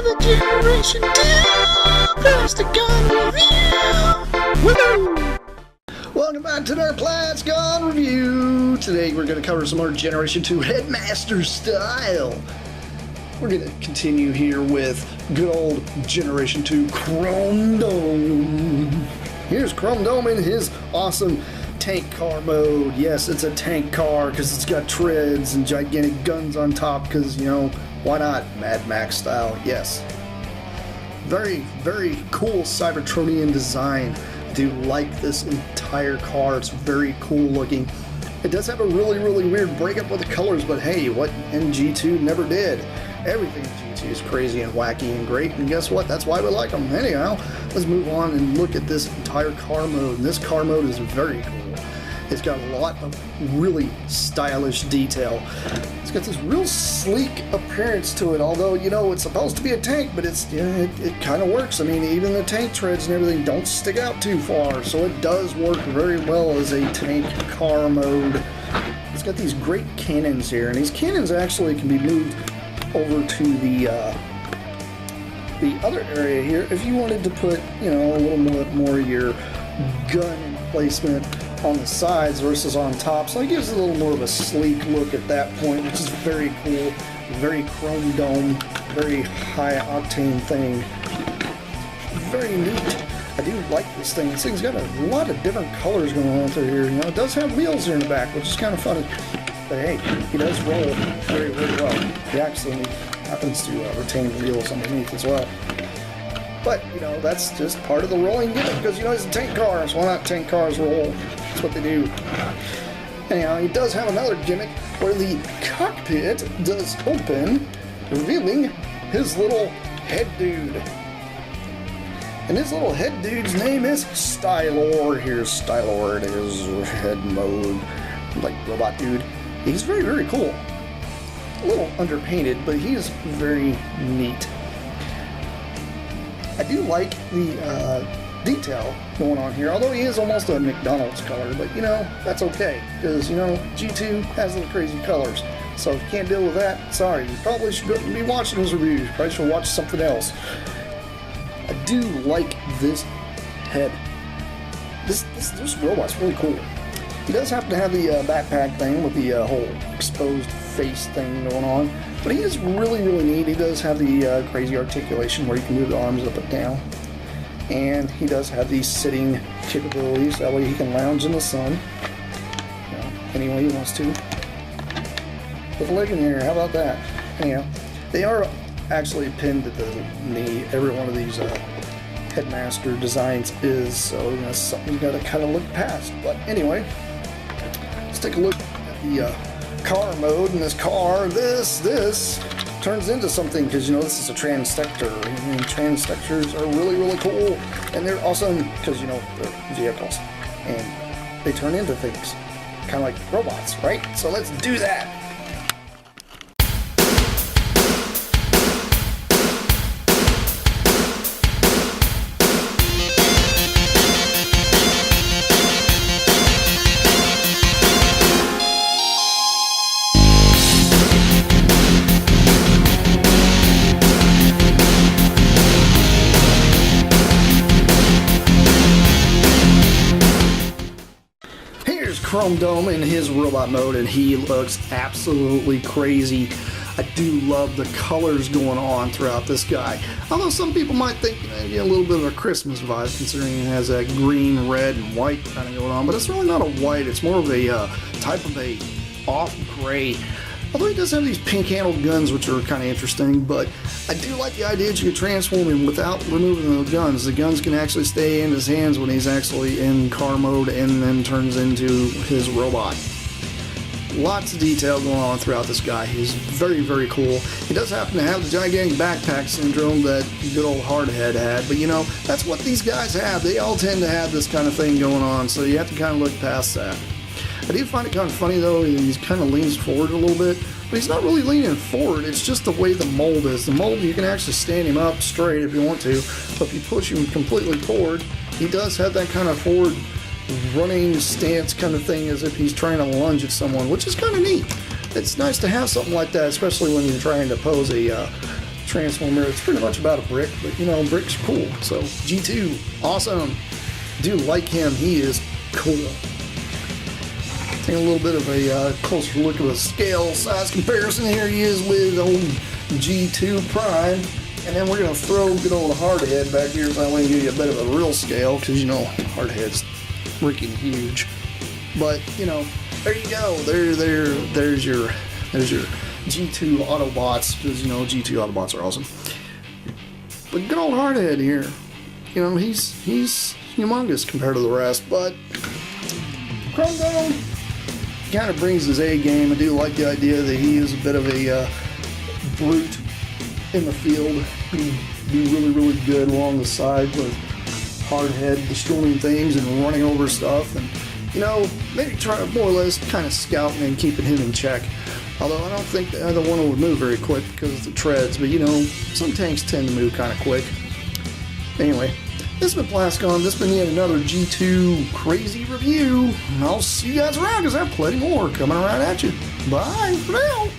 another Generation 2 Plasticon review! Woohoo! Welcome back to our Plasticon review! Today we're going to cover some more Generation 2 Headmaster style. We're going to continue here with good old Generation 2 Chromedome. Here's Chromedome in his awesome tank car mode. Yes, it's a tank car because it's got treads and gigantic guns on top because, you know, why not? Mad Max style, yes. Very, very cool Cybertronian design. I do like this entire car. It's very cool looking. It does have a really, really weird breakup with the colors, but hey, what NG2 never did. Everything in G2 is crazy and wacky and great, and guess what? That's why we like them. Anyhow, let's move on and look at this entire car mode. And this car mode is very cool. It's got a lot of really stylish detail. It's got this real sleek appearance to it, although, you know, it's supposed to be a tank, but it's, you know, it kind of works. I mean, even the tank treads and everything don't stick out too far, so it does work very well as a tank car mode. It's got these great cannons here, and these cannons actually can be moved over to the other area here if you wanted to put, you know, a little more of your gun emplacement on the sides versus on top, so it gives it a little more of a sleek look at that point, which is very cool, very Chromedome, very high octane thing. Very neat. I do like this thing. This thing's got a lot of different colors going on through here. You know, it does have wheels here in the back, which is kind of funny. But hey, he does roll very, very well. He actually happens to retain wheels underneath as well. But, you know, that's just part of the rolling gimmick because, you know, it's a tank car, so why not tank cars roll? That's what they do. Anyhow, he does have another gimmick where the cockpit does open, revealing his little head dude. And this little head dude's name is Stylor. Here's Stylor in his head mode, like robot dude. He's very, very cool. A little underpainted, but he is very neat. I do like the detail going on here, although he is almost a McDonald's color, but you know, that's okay, because, you know, G2 has the crazy colors. So if you can't deal with that, sorry, you probably should be watching his reviews. You probably should watch something else. I do like this head. This robot's really cool. He does happen to have the backpack thing with the whole exposed face thing going on, but he is really, really neat. He does have the crazy articulation where you can move the arms up and down, and he does have these sitting capabilities. That way he can lounge in the sun, you know, any way he wants to. With a leg in the air, how about that? Anyhow, they are actually pinned at the knee. Every one of these Headmaster designs is, so that's something you gotta kind of look past. But anyway, let's take a look at the car mode. In this car, this turns into something, because, you know, this is a transsector, and transsectors are really, really cool, and they're awesome because, you know, they're vehicles and they turn into things, kind of like robots, right? So let's do that. Chromedome in his robot mode, and he looks absolutely crazy. I do love the colors going on throughout this guy. Although some people might think maybe a little bit of a Christmas vibe, considering it has that green, red, and white kind of going on. But it's really not a white. It's more of a type of a off gray. Although he does have these pink-handled guns, which are kind of interesting, but I do like the idea that you can transform him without removing the guns. The guns can actually stay in his hands when he's actually in car mode and then turns into his robot. Lots of detail going on throughout this guy. He's very, very cool. He does happen to have the gigantic backpack syndrome that good old Hardhead had, but you know, that's what these guys have. They all tend to have this kind of thing going on, so you have to kind of look past that. I do find it kind of funny though, he kind of leans forward a little bit, but he's not really leaning forward, it's just the way the mold is. The mold, you can actually stand him up straight if you want to, but if you push him completely forward, he does have that kind of forward running stance kind of thing as if he's trying to lunge at someone, which is kind of neat. It's nice to have something like that, especially when you're trying to pose a transformer. It's pretty much about a brick, but you know, bricks are cool. So G2, awesome. Do like him, he is cool. Take a little bit of a closer look at a scale size comparison. Here he is with old G2 Prime. And then we're going to throw good old Hardhead back here so I want to give you a bit of a real scale, because you know Hardhead's freaking huge. But you know, there you go. There's your G2 Autobots, because you know G2 Autobots are awesome. But good old Hardhead here, you know, he's humongous compared to the rest. But Chromedome kind of brings his A game. I do like the idea that he is a bit of a brute in the field. He'd be really good along the side with Hardhead destroying things and running over stuff, and you know, maybe try more or less kind of scouting and keeping him in check. Although I don't think either one would move very quick because of the treads, but you know, some tanks tend to move kind of quick. Anyway, this has been Plasticon. This has been yet another G2 crazy review. I'll see you guys around because I have plenty more coming around at you. Bye for now.